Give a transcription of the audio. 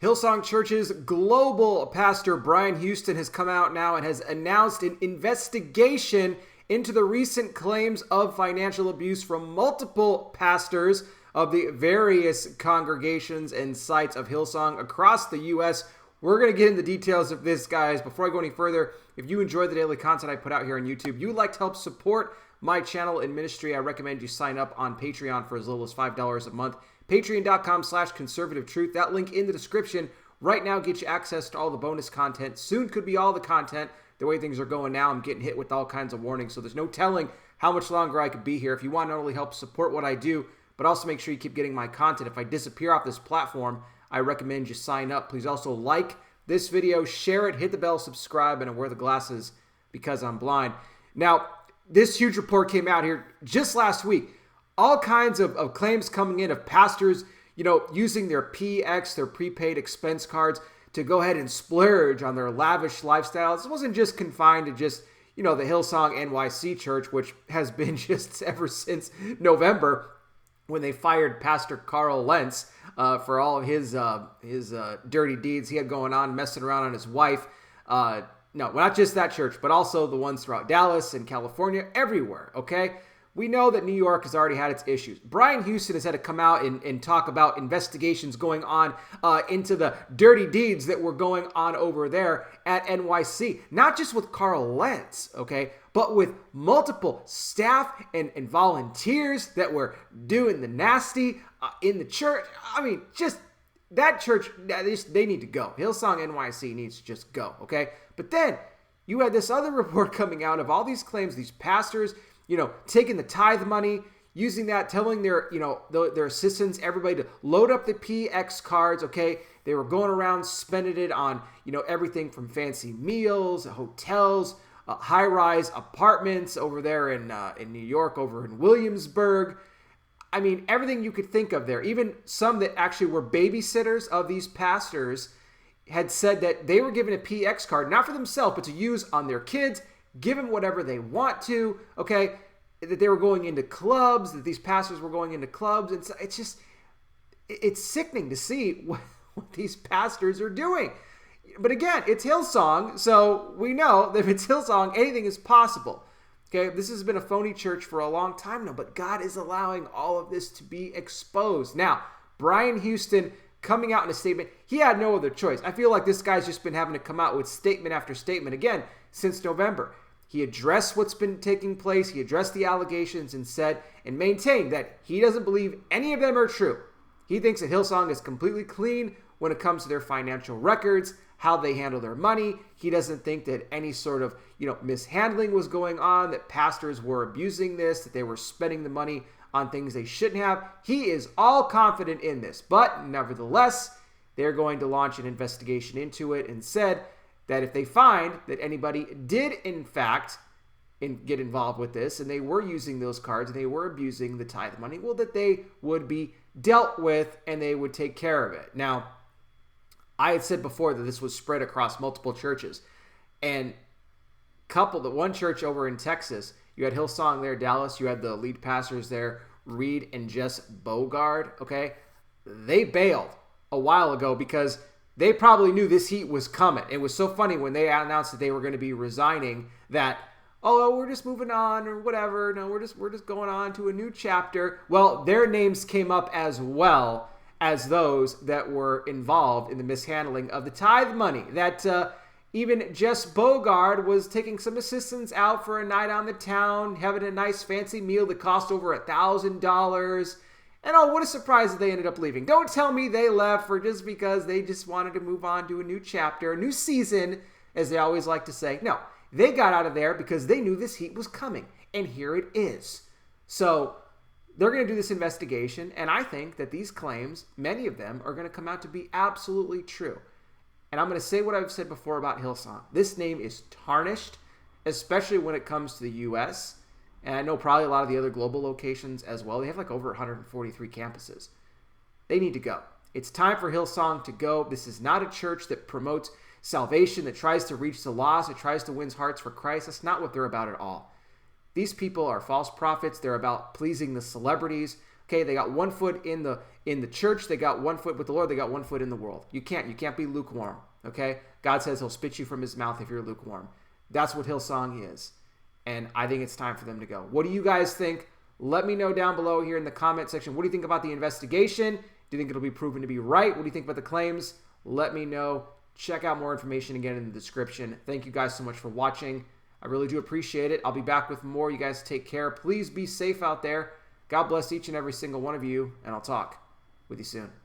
Hillsong Church's global pastor, Brian Houston, has come out now and has announced an investigation into the recent claims of financial abuse from multiple pastors of the various congregations and sites of Hillsong across the U.S. We're going to get into the details of this, guys. Before I go any further, if you enjoy the daily content I put out here on YouTube, you would like to help support my channel and ministry, I recommend you sign up on Patreon for as little as $5 a month. Patreon.com/conservative truth. That link in the description right now gets you access to all the bonus content. Soon could be all the content. The way things are going now, I'm getting hit with all kinds of warnings, so there's no telling how much longer I could be here. If you want to not only help support what I do, but also make sure you keep getting my content. If I disappear off this platform, I recommend you sign up. Please also like this video, share it, hit the bell, subscribe, and I wear the glasses because I'm blind. Now, this huge report came out here just last week. All kinds of claims coming in of pastors, using their PX, their prepaid expense cards, to go ahead and splurge on their lavish lifestyles. It wasn't just confined to just, the Hillsong NYC church, which has been just ever since November when they fired Pastor Carl Lentz for all of his dirty deeds he had going on, messing around on his wife. No, not just that church, but also the ones throughout Dallas and California, everywhere, okay? We know that New York has already had its issues. Brian Houston has had to come out and talk about investigations going on into the dirty deeds that were going on over there at NYC. Not just with Carl Lentz, okay, but with multiple staff and volunteers that were doing the nasty in the church. I mean, just that church, they need to go. Hillsong NYC needs to just go, okay? But then you had this other report coming out of all these claims, these pastors, taking the tithe money, using that, telling their assistants, everybody to load up the PX cards, okay? They were going around spending it on, everything from fancy meals, hotels, high-rise apartments over there in New York, over in Williamsburg. I mean, everything you could think of there. Even some that actually were babysitters of these pastors had said that they were given a PX card, not for themselves, but to use on their kids, give them whatever they want to, okay? That they were going into clubs, that these pastors were going into clubs. It's sickening to see what these pastors are doing. But again, it's Hillsong, so we know that if it's Hillsong, anything is possible. Okay, this has been a phony church for a long time now, but God is allowing all of this to be exposed. Now, Brian Houston coming out in a statement, he had no other choice. I feel like this guy's just been having to come out with statement after statement, again, since November. He addressed what's been taking place. He addressed the allegations and said and maintained that he doesn't believe any of them are true. He thinks that Hillsong is completely clean when it comes to their financial records, how they handle their money. He doesn't think that any sort of, mishandling was going on, that pastors were abusing this, that they were spending the money on things they shouldn't have. He is all confident in this, but nevertheless, they're going to launch an investigation into it and said that if they find that anybody did, in fact, get involved with this, and they were using those cards, and they were abusing the tithe money, well, that they would be dealt with, and they would take care of it. Now, I had said before that this was spread across multiple churches, and one church over in Texas, you had Hillsong there, Dallas, you had the lead pastors there, Reed and Jess Bogard, okay? They bailed a while ago because they probably knew this heat was coming. It was so funny when they announced that they were going to be resigning that, we're just moving on or whatever. No, we're just going on to a new chapter. Well, their names came up as well as those that were involved in the mishandling of the tithe money. That even Jess Bogard was taking some assistants out for a night on the town, having a nice fancy meal that cost over $1,000. And what a surprise that they ended up leaving. Don't tell me they left just because they just wanted to move on to a new chapter, a new season, as they always like to say. No, they got out of there because they knew this heat was coming. And here it is. So they're going to do this investigation. And I think that these claims, many of them, are going to come out to be absolutely true. And I'm going to say what I've said before about Hillsong. This name is tarnished, especially when it comes to the U.S., and I know probably a lot of the other global locations as well. They have over 143 campuses. They need to go. It's time for Hillsong to go. This is not a church that promotes salvation, that tries to reach the lost, that tries to win hearts for Christ. That's not what they're about at all. These people are false prophets. They're about pleasing the celebrities. Okay, they got 1 foot in the church, they got 1 foot with the Lord, they got 1 foot in the world. You can't be lukewarm. Okay, God says He'll spit you from His mouth if you're lukewarm. That's what Hillsong is, and I think it's time for them to go. What do you guys think? Let me know down below here in the comment section. What do you think about the investigation? Do you think it'll be proven to be right? What do you think about the claims? Let me know. Check out more information again in the description. Thank you guys so much for watching. I really do appreciate it. I'll be back with more. You guys take care. Please be safe out there. God bless each and every single one of you, and I'll talk with you soon.